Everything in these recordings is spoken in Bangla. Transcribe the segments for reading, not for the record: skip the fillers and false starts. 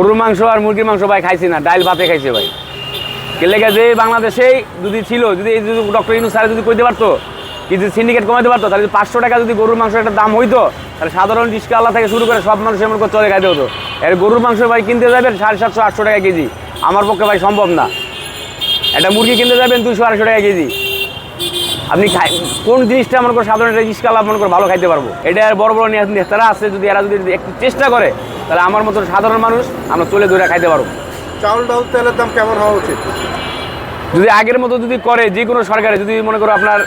গরুর মাংস আর মুরগির মাংস ভাই খাইছি না, ডাইল ভাতে খাইছে ভাই। লেগে যে বাংলাদেশেই যদি ছিল, যদি এই যদি ডক্টর ইউনূস স্যার যদি কইতে পারতো কি যদি সিন্ডিকেট কমাতে পারতো, তাহলে 500 টাকা যদি গরুর মাংস একটা দাম হইতো, তাহলে সাধারণ রিস্কাওয়ালা থেকে শুরু করে সব মানুষ এমন করে চলে খাইতে হতো। এর গরুর মাংস ভাই কিনতে যাবেন 750-800 টাকা কেজি, আমার পক্ষে ভাই সম্ভব না। একটা মুরগি কিনতে যাবেন 200-250 টাকা কেজি। আপনি কোন জিনিসটা মনে করে সাধারণ একটা রিস্কাওয়ালা মনে করে ভালো খাইতে পারবো? এটা বড় বড় নেতারা আছে, যদি এরা যদি একটু চেষ্টা করে, তাহলে আমার মতো সাধারণ মানুষ আমরা চলে ধরে খাইতে পারবো। চাউল ডাল তেলের দাম কেমন হওয়া উচিত? যদি আগের মতো যদি করে, যে কোনো সরকারে যদি মনে করো আপনার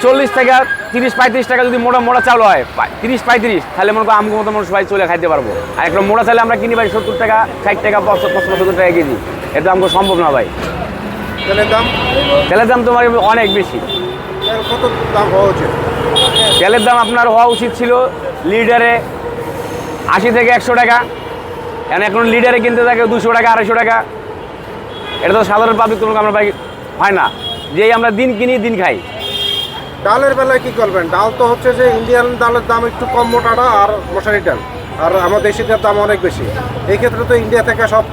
40 থেকে 30-35 টাকা যদি মোটা চাউল হয়, 30-35, তাহলে মনে করো আমগো মতো মানুষ ভাই চলে খাইতে পারবো। আর একটা মোটা চাইলে আমরা কিনি ভাই 70 টাকা, 60 টাকা, 75 টাকা কেজি। এটা আমগো সম্ভব না ভাই। তেলের দাম তোমার অনেক বেশি। কত দাম হওয়া উচিত? তেলের দাম আপনার হওয়া উচিত ছিল লিটারে 80 থেকে 100 টাকা, এখন লিটারে কিনতে থাকে 200 টাকা, 250 টাকা। এটা তো সাধারণ পাবলিক কোনো আমরা ভাই হয় না, যেই আমরা দিন কিনি দিন খাই। ডালের বেলায় কি করবেন? ডাল তো হচ্ছে যে ইন্ডিয়ান ডালের দাম একটু কম মোটাটা, আর মশারি ডাল, আর আমার দেশিটার দাম অনেক বেশি। এই ক্ষেত্রে তো ইন্ডিয়া থেকে সব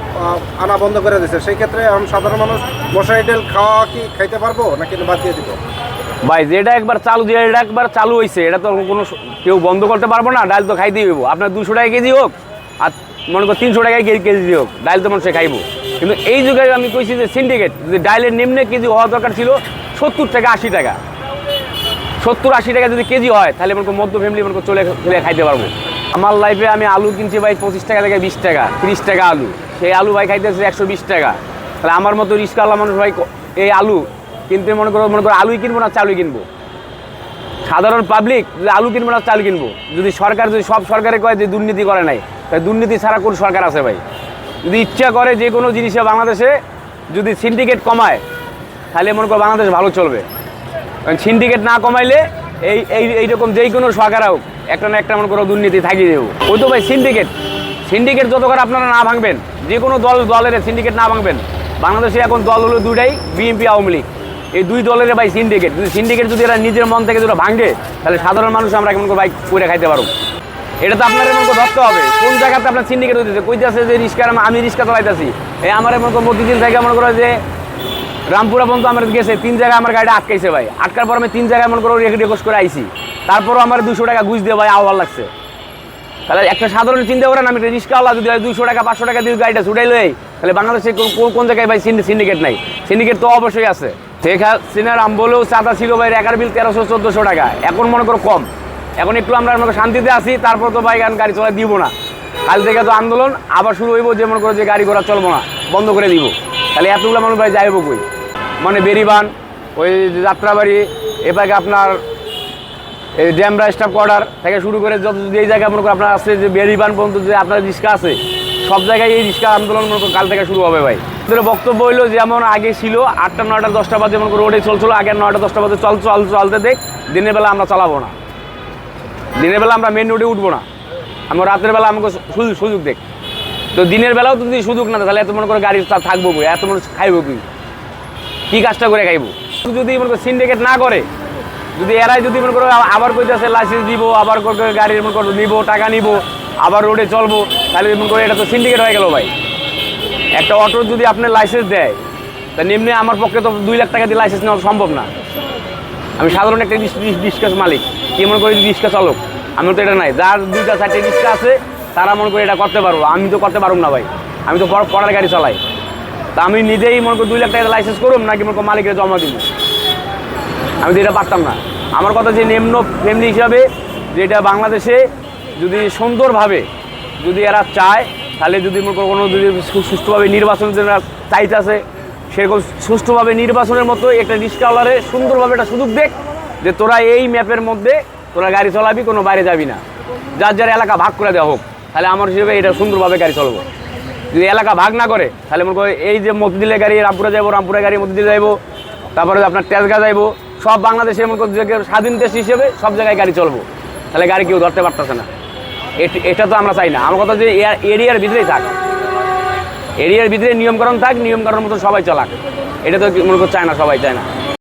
আনা বন্ধ করে দিচ্ছে। সেই ক্ষেত্রে সাধারণ মানুষ মশারি ডাল খাইতে পারবো নাকি বাদ দিয়ে দিব? ভাই যেটা একবার চালু হয়েছে, এটা তো কোনো কেউ বন্ধ করতে পারবো না। ডাল তো খাইতেই হইব, আপনার 200 টাকা কেজি হোক আর মনে করো 300 টাকায় কেজি হোক, ডাল তো মানুষে খাইবো। কিন্তু এই যুগে আমি কইছি যে সিন্ডিকেট, যে ডালের নিম্নে কেজি হওয়া দরকার ছিল 70 থেকে 80 টাকা, 70-80 টাকা যদি কেজি হয়, তাহলে মনে করো মধ্য ফ্যামিলি মনে করো চলে খাইতে পারবো। আমার লাইফে আমি আলু কিনছি ভাই 25 টাকা থেকে 20 টাকা, 30 টাকা আলু। সেই আলু ভাই খাইতেছে 120 টাকা। তাহলে আমার মতো রিস্কাওয়ালা মানুষ ভাই এই আলু কিনতে মনে করো আলুই কিনবো না চালুই কিনবো? সাধারণ পাবলিক যদি আলু কিনবো না চাল কিনবো? যদি সরকার, যদি সব সরকারে কয় যে দুর্নীতি করে নাই, তাই দুর্নীতি ছাড়া কোন সরকার আছে ভাই? যদি ইচ্ছা করে যে কোনো জিনিসে বাংলাদেশে যদি সিন্ডিকেট কমায়, তাহলে মনে করো বাংলাদেশ ভালো চলবে। কারণ সিন্ডিকেট না কমাইলে এইরকম যেই কোনো সরকার হোক, একটা না একটা মনে করো দুর্নীতি থাকিয়ে দেবো। ওই তো ভাই সিন্ডিকেট যতক্ষণ আপনারা না ভাঙবেন, যে কোনো দলের সিন্ডিকেট না ভাঙবেন। বাংলাদেশে এখন দল হলো দুইটাই, বিএনপি, আওয়ামী লীগ। এই দুই দলের ভাই সিন্ডিকেট যদি এরা নিজের মন থেকে যদি ভাঙে, তাহলে সাধারণ মানুষ আমরা কেমন করে বাইক করে খাইতে পারবো? এটা তো আপনার মনে করে ধরতে হবে কোন জায়গাতে আপনার সিন্ডিকেট হইতেছে। কইতেছে যে আমি রিক্সা চালাইতেছি, এই আমার মনে করো মতিঝিল থেকে মনে করো যে রামপুরা পর্যন্ত আমার গেছে, 3 জায়গায় আমার গাড়িটা আটকাইছে ভাই। আটকার পর আমি 3 জায়গায় মনে করো রিকোয়েস্ট করে আইছি, তারপরও আমার 200 টাকা ঘুষ দিয়ে ভাই আহ্বান লাগছে। তাহলে একটা সাধারণ চিন্তা করেন, আমি একটা রিক্সাওয়ালা যদি 200 টাকা 500 টাকা দিয়ে গাড়িটা ছুটাই লই, তাহলে বাংলাদেশে কোন জায়গায় ভাই সিন্ডিকেট নাই? সিন্ডিকেট তো অবশ্যই আছে। শেখ হাসিনার আমলেও চাঁদা ছিল ভাই একার বিল 1300-1400 টাকা, এখন মনে করো কম। এখন একটু আমরা শান্তিতে আছি, তারপর তো ভাই গাড়ি চলা দিব না। কাল থেকে তো আন্দোলন আবার শুরু হইব, যে মনে করো যে গাড়ি ঘোড়া চলবো না, বন্ধ করে দিব। তাহলে এতগুলো মানুষ ভাই যাইব কই? মানে বেরিবান, ওই যাত্রাবাড়ি, এপাকে আপনার এই ড্যামরা স্টাফ কোয়ার্টার থেকে শুরু করে যত যেই জায়গায় মনে করো আপনার আছে, যে বেরিবান পর্যন্ত যে আপনার রিক্সা আছে, সব জায়গায় এই রিক্সা আন্দোলন মনে করো কাল থেকে শুরু হবে ভাই। ওদের বক্তব্য হইলো যেমন আগে ছিল 8টা 9টা 10টা বাজে মনে করো রোডে চলছিল, আগে 9টা 10টা বাজে চলতে দেখ, দিনের বেলা আমরা চালাবো না, দিনের বেলা আমরা মেন রোডে উঠবো না, আমরা রাতের বেলা আমাকে সুযোগ দেখ। তো দিনের বেলাও তো যদি সুযোগ না, তাহলে এত মনে করো গাড়ি থাকবো কই? এত মানুষ খাইবো কি কাজটা করে খাইবো? যদি মনে করো সিন্ডিকেট না করে, যদি এরাই যদি মনে করো আবার কইতেছে লাইসেন্স দিব, আবার গাড়ির মনে করো নিবো, টাকা নিব, আবার রোডে চলবো, তাহলে মনে করো এটা তো সিন্ডিকেট হয়ে গেল ভাই। একটা অটোর যদি আপনার লাইসেন্স দেয়, তা নিম্নে আমার পক্ষে তো 2 লাখ টাকা দিয়ে লাইসেন্স নেওয়া সম্ভব না। আমি সাধারণ একটা রিক্সা মালিক, কি মনে করি রিক্সা চালক, আমি তো এটা নাই। যার 2টা 4টে রিক্সা আছে, তারা মনে করি এটা করতে পারবো, আমি তো করতে পারবো না ভাই। আমি তো পড়ার গাড়ি চালাই, তা আমি নিজেই মনে করি 2 লাখ টাকা লাইসেন্স করুম নাকি মনে করো মালিকের জমা দিব? আমি তো এটা পারতাম না। আমার কথা যে নিম্ন ফ্যামিলি হিসাবে, যেটা বাংলাদেশে যদি সুন্দরভাবে যদি এরা চায়, তাহলে যদি মনে করো কোনো যদি সুষ্ঠুভাবে নির্বাচন যারা চাইতেছে, সেরকম সুষ্ঠুভাবে নির্বাচনের মতো একটা রিক্সাওয়ালারে সুন্দরভাবে একটা সুযোগ দেখ, যে তোরা এই ম্যাপের মধ্যে তোরা গাড়ি চালাবি, কোনো বাইরে যাবি না, যার এলাকা ভাগ করে দেওয়া হোক, তাহলে আমার হিসেবে এটা সুন্দরভাবে গাড়ি চলবো। যদি এলাকা ভাগ না করে, তাহলে মনে করো এই যে মতিঝিলে গাড়ি রামপুরে যাবো, রামপুরে গাড়ি মতিঝিলে যাইবো, তারপরে আপনার তেজগাঁ যাইবো, সব বাংলাদেশে মনে করো স্বাধীন দেশ হিসেবে সব জায়গায় গাড়ি চলবো, তাহলে গাড়ি কেউ ধরতে পারতেছে না। এটা তো আমরা চাই না। আমার কথা যে এরিয়ার ভিতরেই থাক, এরিয়ার ভিতরে নিয়মকানুন থাক, নিয়মকানুন মতো সবাই চলাক, এটা তো মনে করো চায় না, সবাই চায় না।